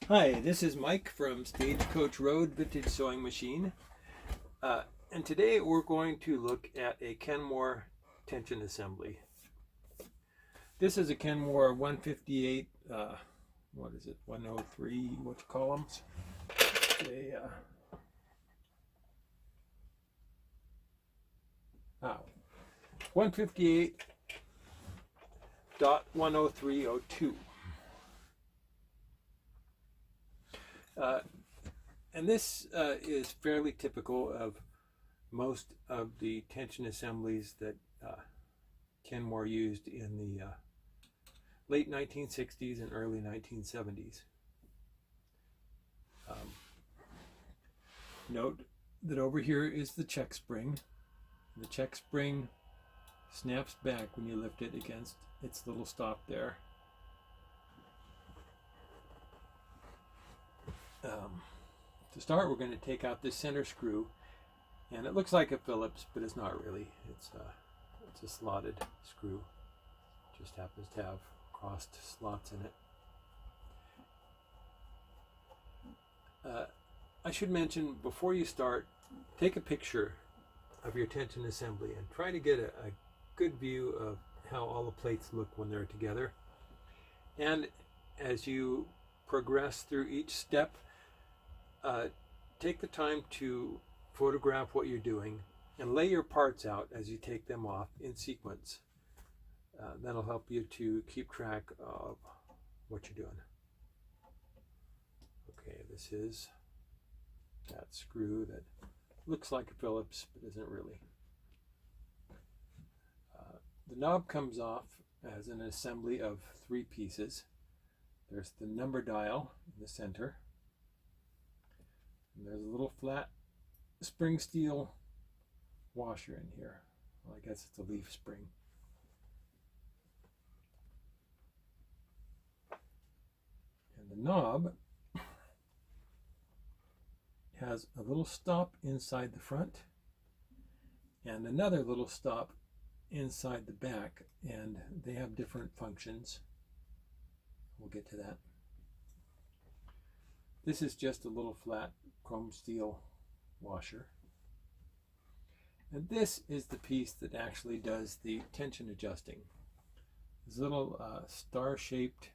Hi, this is Mike from Stagecoach Road Vintage Sewing Machine, and today we're going to look at a Kenmore tension assembly. This is a Kenmore 158, what is it, 103, what you call them? A, 158.10302. And this is fairly typical of most of the tension assemblies that Kenmore used in the late 1960s and early 1970s. Note that over here is the check spring. The check spring snaps back when you lift it against its little stop there. To start, we're going to take out this center screw, and it looks like a Phillips, but it's not really. It's a slotted screw. Just happens to have crossed slots in it. I should mention, before you start, take a picture of your tension assembly and try to get a good view of how all the plates look when they're together. And as you progress through each step, take the time to photograph what you're doing and lay your parts out as you take them off in sequence. That'll help you to keep track of what you're doing. Okay, this is that screw that looks like a Phillips but isn't really. The knob comes off as an assembly of 3 pieces. There's the number dial in the center. And there's a little flat spring steel washer in here. Well, I guess it's a leaf spring. And the knob has a little stop inside the front and another little stop inside the back, and they have different functions. We'll get to that. This is just a little flat chrome steel washer. And this is the piece that actually does the tension adjusting. This little star-shaped,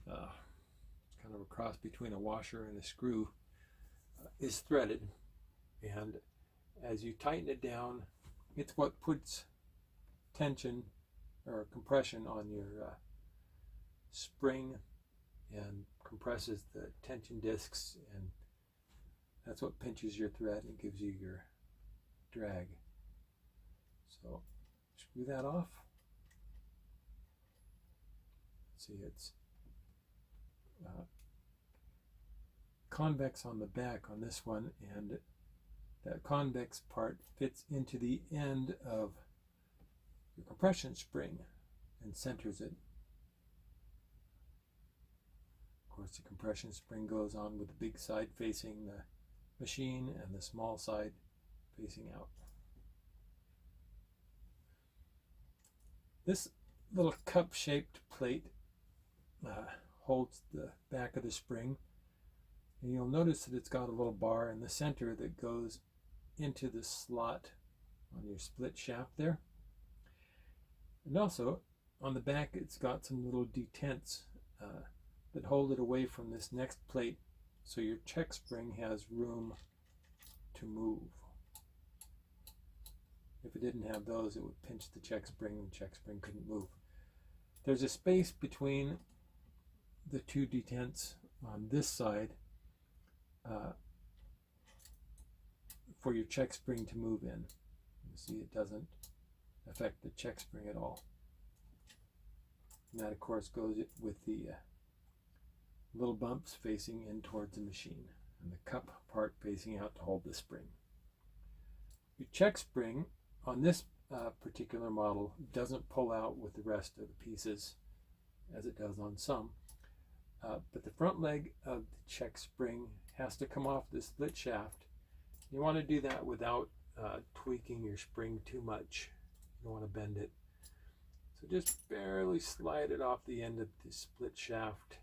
kind of a cross between a washer and a screw, is threaded. And as you tighten it down, it's what puts tension or compression on your spring and compresses the tension discs, and that's what pinches your thread and gives you your drag. So screw that off. See, it's convex on the back on this one, and that convex part fits into the end of your compression spring and centers it. Of course, the compression spring goes on with the big side facing the machine and the small side facing out. This little cup-shaped plate holds the back of the spring, and you'll notice that it's got a little bar in the center that goes into the slot on your split shaft there. And also on the back, it's got some little detents that hold it away from this next plate, so your check spring has room to move. If it didn't have those, it would pinch the check spring and the check spring couldn't move. There's a space between the 2 detents on this side for your check spring to move in. You see, it doesn't affect the check spring at all. And that, of course, goes with the little bumps facing in towards the machine, and the cup part facing out to hold the spring. Your check spring on this particular model doesn't pull out with the rest of the pieces as it does on some, but the front leg of the check spring has to come off the split shaft. You want to do that without tweaking your spring too much. You don't want to bend it. So just barely slide it off the end of the split shaft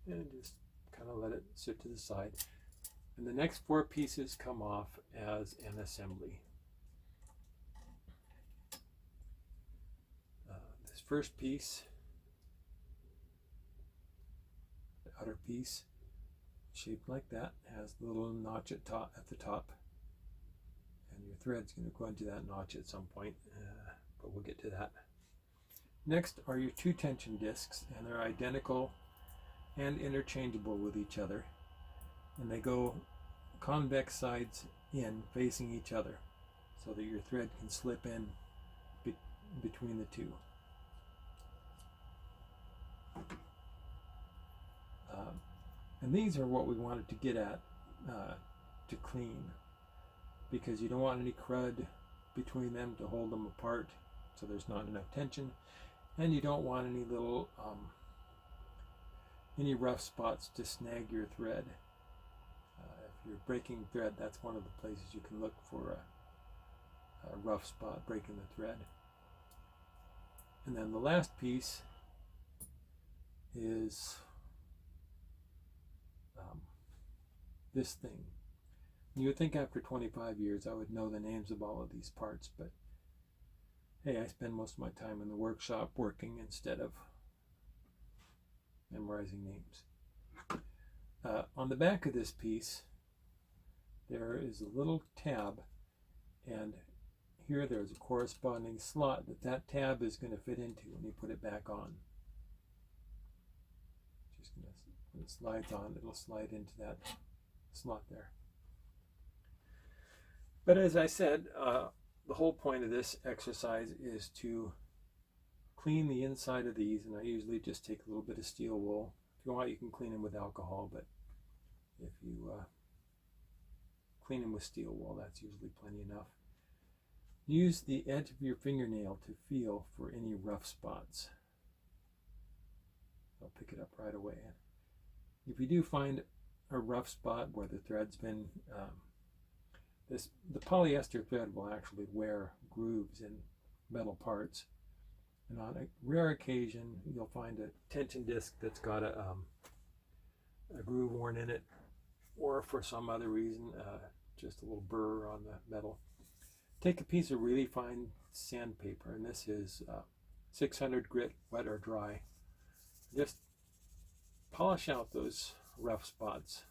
and just kind of let it sit to the side. And the next 4 pieces come off as an assembly. This first piece, the outer piece, shaped like that, has the little notch at the top, and your thread's going to go into that notch at some point, but we'll get to that. Next are your 2 tension discs, and they're identical and interchangeable with each other, and they go convex sides in facing each other so that your thread can slip in between the 2. And these are what we wanted to get at to clean, because you don't want any crud between them to hold them apart so there's not enough tension, and you don't want any little any rough spots to snag your thread. If you're breaking thread, that's one of the places you can look for a rough spot breaking the thread. And then the last piece is this thing. You would think after 25 years I would know the names of all of these parts, but hey, I spend most of my time in the workshop working instead of memorizing names. On the back of this piece there is a little tab, and here there's a corresponding slot that tab is going to fit into when you put it back on. Just gonna, when it slides on, it'll slide into that slot there. But as I said, the whole point of this exercise is to clean the inside of these, and I usually just take a little bit of steel wool. If you want, you can clean them with alcohol, but if you clean them with steel wool, that's usually plenty enough. Use the edge of your fingernail to feel for any rough spots. I'll pick it up right away. If you do find a rough spot where the thread's been, the polyester thread will actually wear grooves in metal parts. And on a rare occasion, you'll find a tension disc that's got a groove worn in it, or for some other reason, just a little burr on the metal. Take a piece of really fine sandpaper, and this is 600 grit, wet or dry. Just polish out those rough spots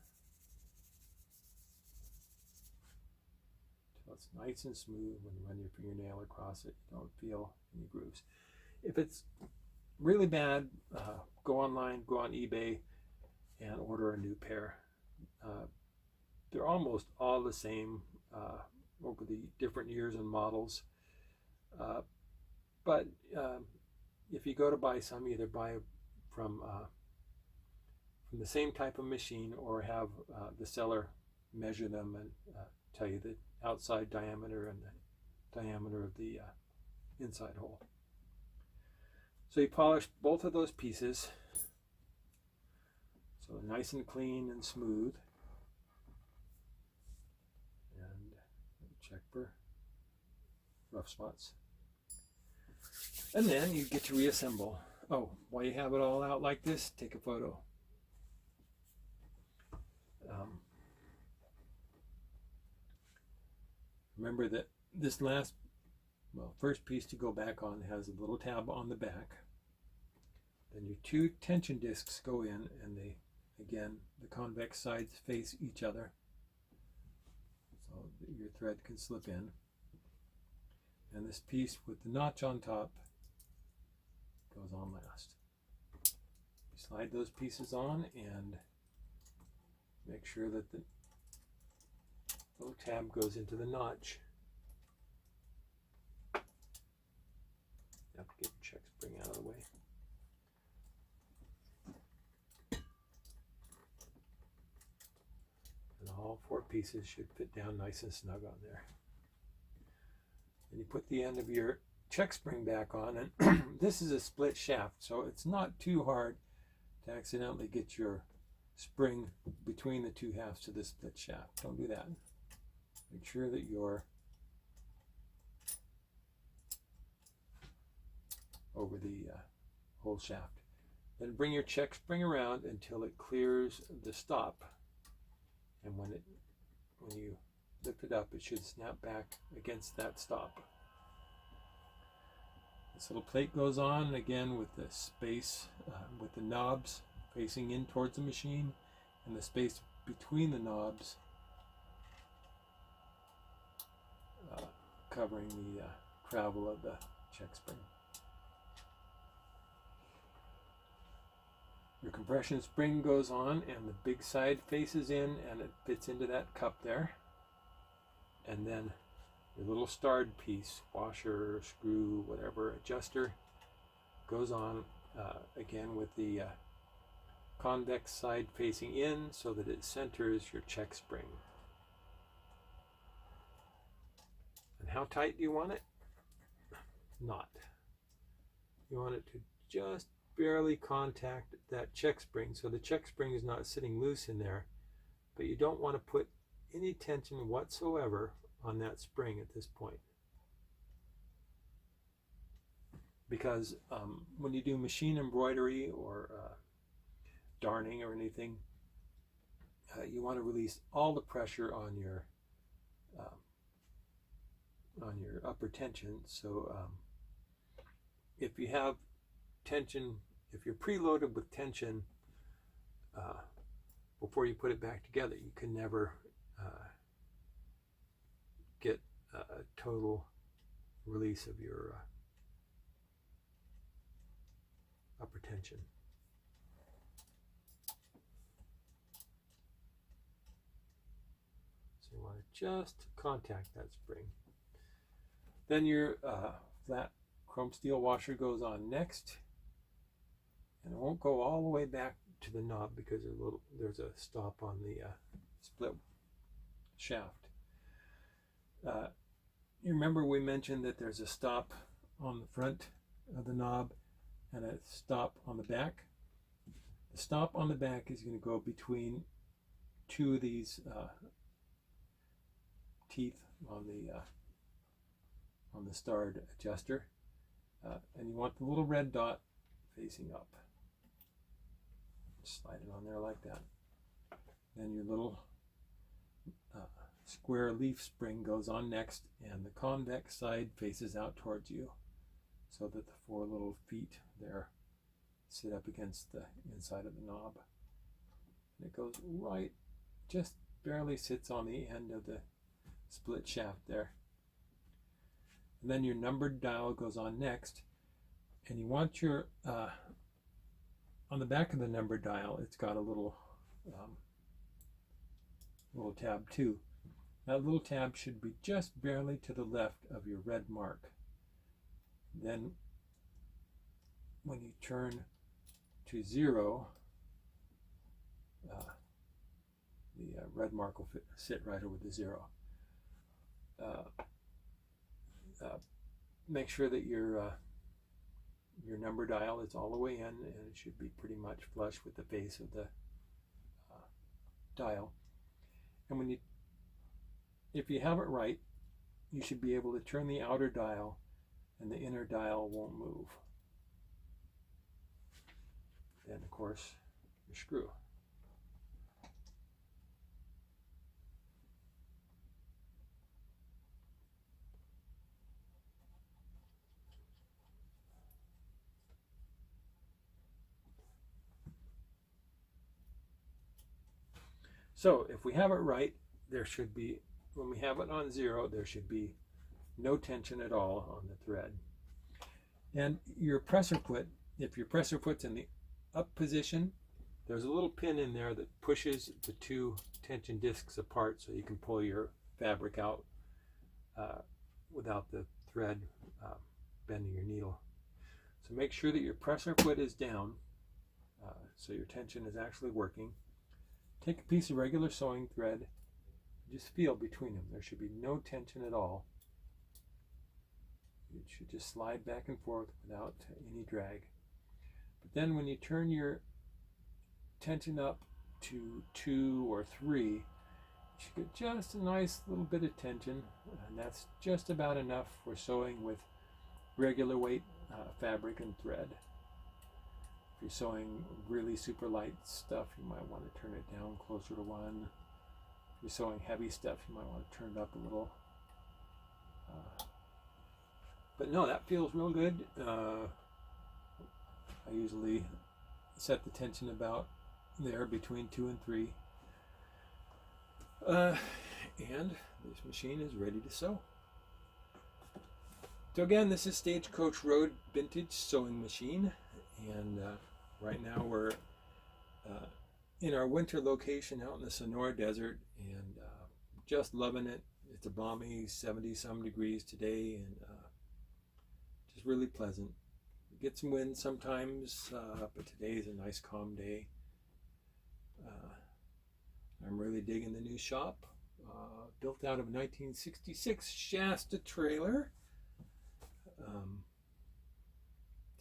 till it's nice and smooth. When you run your fingernail across it, you don't feel any grooves. If it's really bad, go online, go on eBay, and order a new pair. They're almost all the same over the different years and models. But if you go to buy some, either buy from the same type of machine, or have the seller measure them and tell you the outside diameter and the diameter of the inside hole. So you polish both of those pieces so they're nice and clean and smooth, and check for rough spots. And then you get to reassemble. Oh, while you have it all out like this, take a photo. Remember that this first piece to go back on has a little tab on the back. Then your 2 tension discs go in, and again, the convex sides face each other so that your thread can slip in. And this piece with the notch on top goes on last. You slide those pieces on and make sure that the little tab goes into the notch. You have to get your check spring out of the way. And all 4 pieces should fit down nice and snug on there. And you put the end of your check spring back on, and this is a split shaft, so it's not too hard to accidentally get your spring between the 2 halves to the split shaft. Don't do that. Make sure that you're over the whole shaft. Then bring your check spring around until it clears the stop. And when you lift it up, it should snap back against that stop. This little plate goes on again with the space, with the knobs facing in towards the machine, and the space between the knobs covering the travel of the check spring. Your compression spring goes on and the big side faces in and it fits into that cup there. And then your little starred piece, washer, screw, whatever, adjuster, goes on again with the convex side facing in so that it centers your check spring. And how tight do you want it? Not. You want it to just barely contact that check spring, so the check spring is not sitting loose in there, but you don't want to put any tension whatsoever on that spring at this point. Because when you do machine embroidery or darning or anything, you want to release all the pressure on your upper tension. So if you have tension, if you're preloaded with tension before you put it back together, you can never get a total release of your upper tension. So you want to just contact that spring. Then your flat chrome steel washer goes on next, and it won't go all the way back to the knob because there's a stop on the split shaft. You remember we mentioned that there's a stop on the front of the knob and a stop on the back. The stop on the back is going to go between two of these teeth on the starred adjuster, and you want the little red dot facing up. Slide it on there like that. Then your little square leaf spring goes on next, and the convex side faces out towards you so that the four little feet there sit up against the inside of the knob. And it goes right, just barely sits on the end of the split shaft there. And then your numbered dial goes on next, and you want your on the back of the number dial, it's got a little tab too. That little tab should be just barely to the left of your red mark. Then when you turn to 0, the red mark will sit right over the 0. Make sure that your number dial is all the way in, and it should be pretty much flush with the face of the dial. And if you have it right, you should be able to turn the outer dial and the inner dial won't move. Then of course your screw. So if we have it right, there should be, when we have it on 0, there should be no tension at all on the thread. And your presser foot, if your presser foot's in the up position, there's a little pin in there that pushes the two tension discs apart so you can pull your fabric out without the thread bending your needle. So make sure that your presser foot is down so your tension is actually working. Take a piece of regular sewing thread, just feel between them. There should be no tension at all. It should just slide back and forth without any drag. But then when you turn your tension up to 2 or 3, you should get just a nice little bit of tension, and that's just about enough for sewing with regular weight fabric and thread. If you're sewing really super light stuff, you might want to turn it down closer to 1. If you're sewing heavy stuff, you might want to turn it up a little. But no, that feels real good. I usually set the tension about there between 2 and 3. And this machine is ready to sew. So again, this is Stagecoach Road Vintage Sewing Machine, and right now we're in our winter location out in the Sonora Desert, and just loving it. It's a balmy 70-some degrees today, and just really pleasant. We get some wind sometimes, but today's a nice calm day. I'm really digging the new shop, built out of a 1966 Shasta trailer.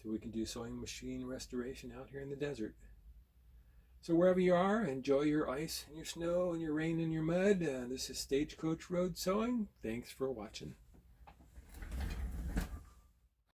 So we can do sewing machine restoration out here in the desert. So wherever you are, enjoy your ice and your snow and your rain and your mud. This is Stagecoach Road Sewing. Thanks for watching.